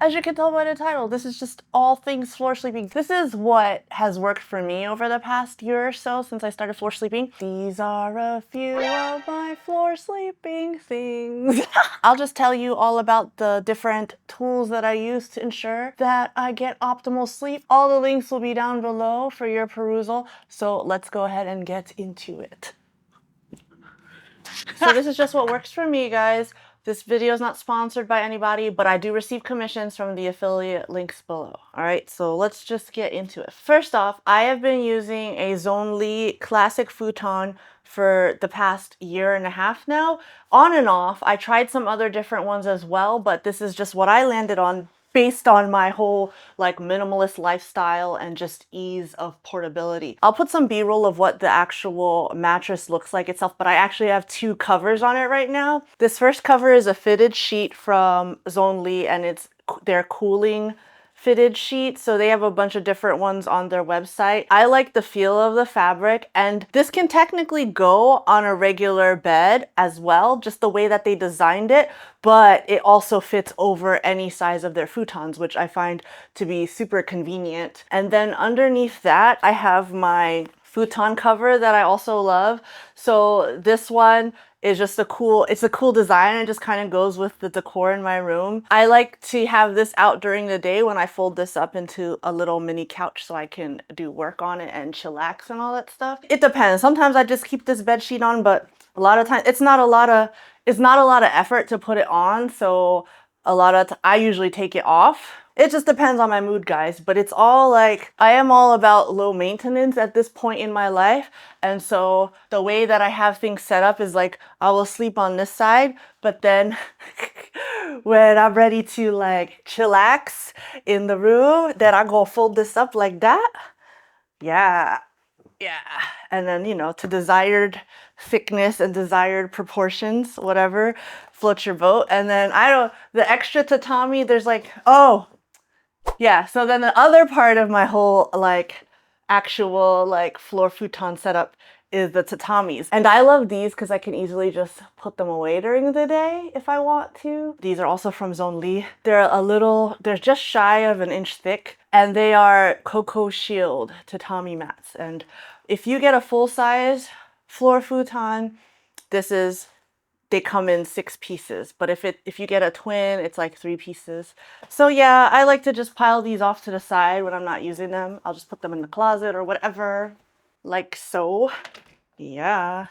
As you can tell by the title, this is just all things floor sleeping. This is what has worked for me over the past year or so since I started floor sleeping. These are a few of my floor sleeping things. I'll just tell you all about the different tools that I use to ensure that I get optimal sleep. All the links will be down below for your perusal. So let's go ahead and get into it. So this is just what works for me, guys. This video is not sponsored by anybody, but I do receive commissions from the affiliate links below. All right, so let's just get into it. First off, I have been using a Zonly classic futon for the past year and a half now. On and off, I tried some other different ones as well, but this is just what I landed on based on my whole like minimalist lifestyle and just ease of portability. I'll put some b-roll of what the actual mattress looks like itself, but I actually have two covers on it right now. This first cover is a fitted sheet from Zonly, and it's their cooling fitted sheet. So they have a bunch of different ones on their website. I like the feel of the fabric, and this can technically go on a regular bed as well, just the way that they designed it, but it also fits over any size of their futons, which I find to be super convenient. And then underneath that, I have my futon cover that I also love. So this one is just it's a cool design and just kind of goes with the decor in my room. I like to have this out during the day when I fold this up into a little mini couch so I can do work on it and chillax and all that stuff. It depends. Sometimes I just keep this bed sheet on, but a lot of times it's not a lot of effort to put it on. So I usually take it off. It just depends on my mood, guys, but it's all like, I am all about low maintenance at this point in my life. And so the way that I have things set up is like, I will sleep on this side, but then when I'm ready to like chillax in the room, then I go fold this up like that. Yeah. And then, you know, to desired thickness and desired proportions, whatever, float your boat. And then the extra tatami, there's like, oh, yeah, so then the other part of my whole like actual like floor futon setup is the tatamis. And I love these because I can easily just put them away during the day if I want to. These are also from Zonly. They're just shy of an inch thick, and they are Cocoa Shield tatami mats. And if you get a full size floor futon, they come in 6 pieces, but if you get a twin, it's like 3 pieces. So yeah, I like to just pile these off to the side when I'm not using them. I'll just put them in the closet or whatever, like so. Yeah.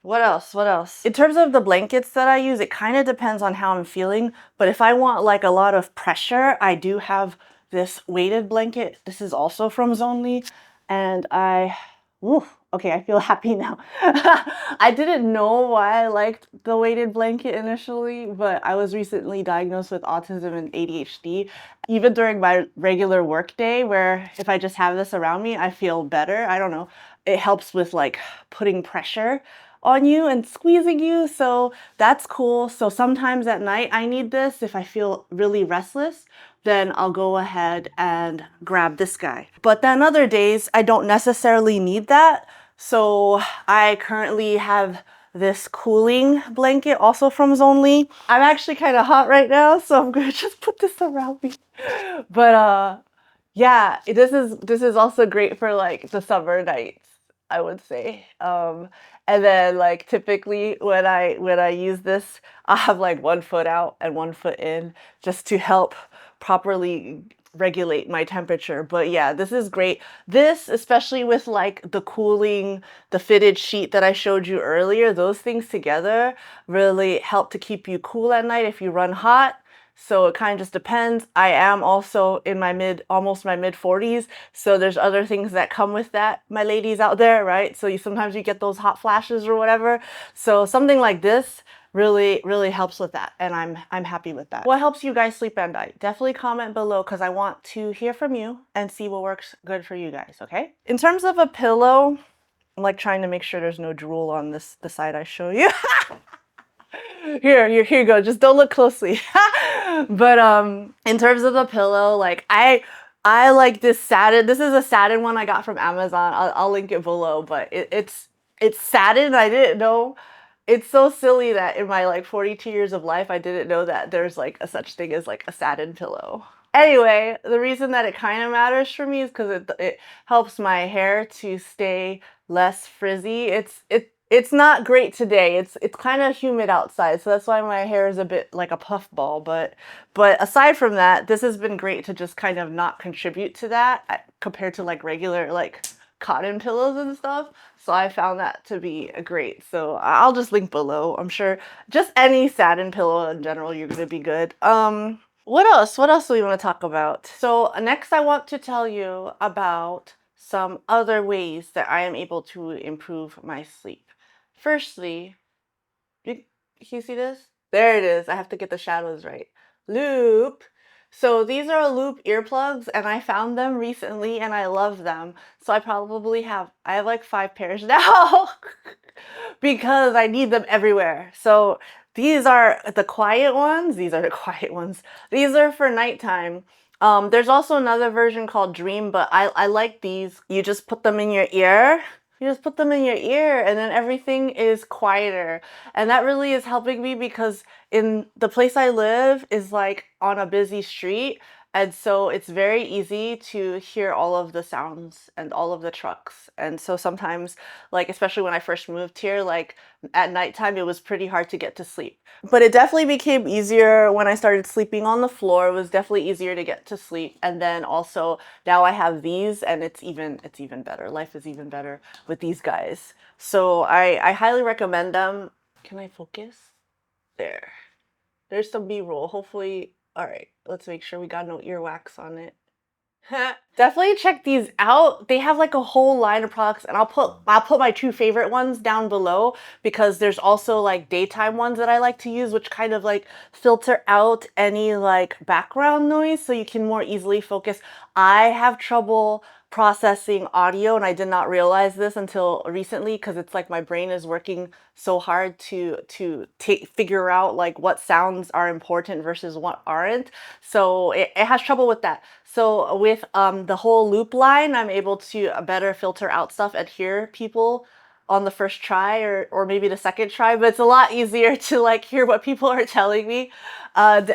What else? In terms of the blankets that I use, it kind of depends on how I'm feeling, but if I want like a lot of pressure, I do have this weighted blanket. This is also from Zonly, and okay, I feel happy now. I didn't know why I liked the weighted blanket initially, but I was recently diagnosed with autism and ADHD. Even during my regular work day, where if I just have this around me, I feel better. I don't know. It helps with like putting pressure on you and squeezing you, so that's cool. So sometimes at night I need this if I feel really restless, then I'll go ahead and grab this guy. But then other days I don't necessarily need that. So I currently have this cooling blanket also from Zonly. I'm actually kind of hot right now, so I'm gonna just put this around me. But yeah, this is also great for like the summer nights, I would say. And then like typically when I use this, I'll have like 1 foot out and 1 foot in just to help properly regulate my temperature. But yeah, this is great. This, especially with like the cooling, the fitted sheet that I showed you earlier, those things together really help to keep you cool at night if you run hot. So it kind of just depends. I am also in my almost my mid 40s. So there's other things that come with that, my ladies out there, right? So sometimes you get those hot flashes or whatever. So something like this really helps with that, and I'm happy with that. What helps you guys sleep at night? Definitely comment below because I want to hear from you and see what works good for you guys, okay? In terms of a pillow, I'm like trying to make sure there's no drool on the side I show you. Here you go. Just don't look closely. But in terms of the pillow, like I like this satin. This is a satin one I got from Amazon. I'll link it below, but it's satin. I didn't know it's so silly that in my like 42 years of life, I didn't know that there's like a such thing as like a satin pillow. Anyway, the reason that it kind of matters for me is because it helps my hair to stay less frizzy. It's not great today. It's kind of humid outside, so that's why my hair is a bit like a puffball. But aside from that, this has been great to just kind of not contribute to that compared to like regular like cotton pillows and stuff. So I found that to be great. So I'll just link below. I'm sure just any satin pillow in general, you're gonna be good. What else? What else do we want to talk about? So next I want to tell you about some other ways that I am able to improve my sleep. Firstly, can you see this? There it is. I have to get the shadows right. Loop. So these are loop earplugs and I found them recently and I love them. So I have like 5 pairs now because I need them everywhere. So these are the quiet ones. These are the quiet ones. These are for nighttime. There's also another version called Dream, but I like these. You just put them in your ear. You just put them in your ear and then everything is quieter. And that really is helping me because in the place I live is like on a busy street. And so it's very easy to hear all of the sounds and all of the trucks. And so sometimes, like, especially when I first moved here, like at nighttime, it was pretty hard to get to sleep. But it definitely became easier when I started sleeping on the floor. It was definitely easier to get to sleep. And then also now I have these and it's even better. Life is even better with these guys. So I highly recommend them. Can I focus? There. There's some B-roll. Hopefully, all right, let's make sure we got no earwax on it. Definitely check these out. They have like a whole line of products and I'll put my 2 favorite ones down below because there's also like daytime ones that I like to use which kind of like filter out any like background noise so you can more easily focus. I have trouble processing audio and I did not realize this until recently because it's like my brain is working so hard to figure out like what sounds are important versus what aren't. So it has trouble with that. So with the whole loop line, I'm able to better filter out stuff and hear people on the first try or maybe the second try, but it's a lot easier to like hear what people are telling me. And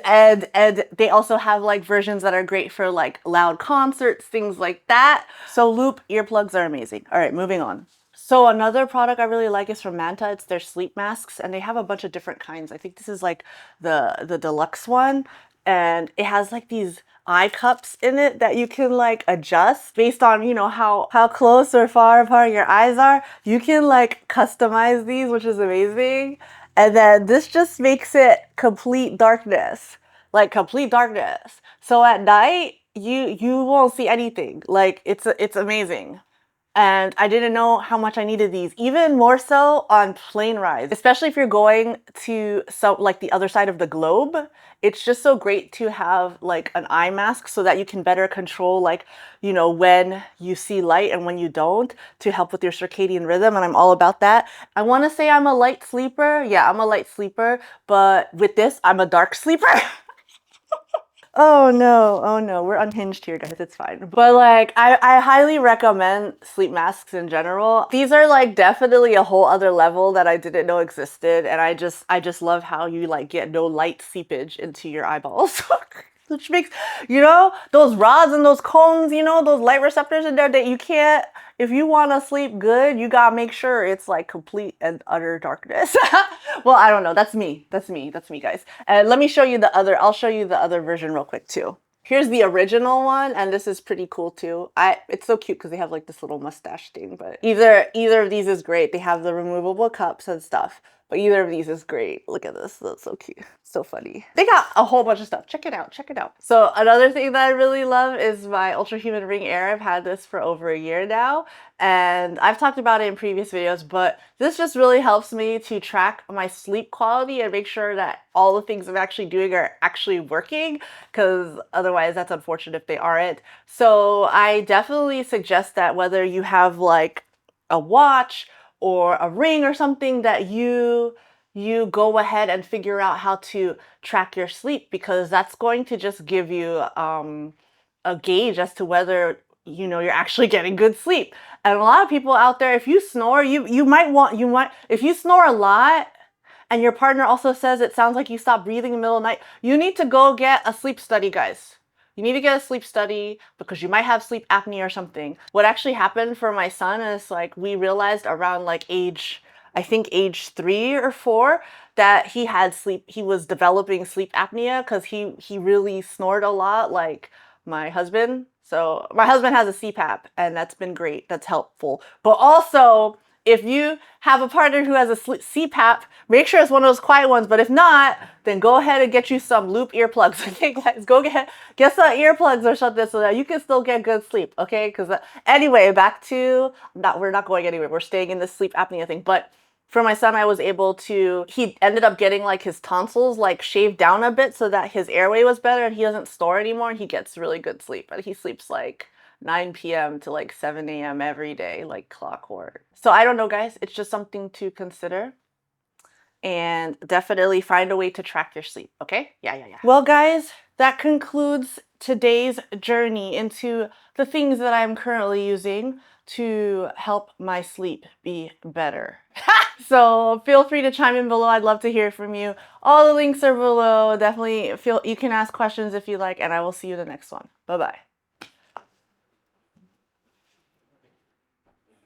they also have like versions that are great for like loud concerts, things like that. So loop earplugs are amazing. All right, moving on. So another product I really like is from Manta. It's their sleep masks and they have a bunch of different kinds. I think this is like the deluxe one and it has like these eye cups in it that you can like adjust based on, you know, how close or far apart your eyes are. You can like customize these, which is amazing. And then this just makes it complete darkness, like complete darkness. So at night, you won't see anything. Like it's amazing. And I didn't know how much I needed these, even more so on plane rides, especially if you're going to some like the other side of the globe. It's just so great to have like an eye mask so that you can better control like, you know, when you see light and when you don't to help with your circadian rhythm. And I'm all about that. I want to say I'm a light sleeper. Yeah, I'm a light sleeper, but with this, I'm a dark sleeper. Oh no, we're unhinged here, guys. It's fine. But like, I highly recommend sleep masks in general. These are like definitely a whole other level that I didn't know existed. And I just love how you like get no light seepage into your eyeballs. Which makes, you know, those rods and those cones, you know, those light receptors in there that you can't, if you want to sleep good, you gotta make sure it's like complete and utter darkness. Well, I don't know. That's me. That's me, guys. And let me show you I'll show you the other version real quick too. Here's the original one, and this is pretty cool too. It's so cute because they have like this little mustache thing, but either of these is great. They have the removable cups and stuff. But either of these is great. Look at this. That's so cute. So funny. They got a whole bunch of stuff. Check it out. Check it out. So another thing that I really love is my Ultra Human Ring Air. I've had this for over a year now. And I've talked about it in previous videos, but this just really helps me to track my sleep quality and make sure that all the things I'm actually doing are actually working, because otherwise that's unfortunate if they aren't. So I definitely suggest that whether you have like a watch or a ring or something, that you go ahead and figure out how to track your sleep, because that's going to just give you a gauge as to whether, you know, you're actually getting good sleep. And a lot of people out there, if you snore, if you snore a lot, and your partner also says it sounds like you stop breathing in the middle of the night, you need to go get a sleep study, guys. You need to get a sleep study because you might have sleep apnea or something. What actually happened for my son is like we realized around like I think age 3 or 4 that he was developing sleep apnea because he really snored a lot like my husband. So my husband has a CPAP and that's been great. That's helpful. But also, if you have a partner who has a CPAP, make sure it's one of those quiet ones. But if not, then go ahead and get you some loop earplugs. Okay, guys, go get some earplugs or something so that you can still get good sleep. Okay, because anyway, back to we're not going anywhere. We're staying in this sleep apnea thing. But for my son, I was able to, he ended up getting like his tonsils like shaved down a bit so that his airway was better and he doesn't snore anymore and he gets really good sleep. And he sleeps like 9 p.m. to like 7 a.m. every day, like clockwork. So I don't know, guys. It's just something to consider. And definitely find a way to track your sleep, okay? Yeah. Well, guys, that concludes today's journey into the things that I'm currently using to help my sleep be better. So feel free to chime in below. I'd love to hear from you. All the links are below. Definitely you can ask questions if you like, and I will see you in the next one. Bye-bye.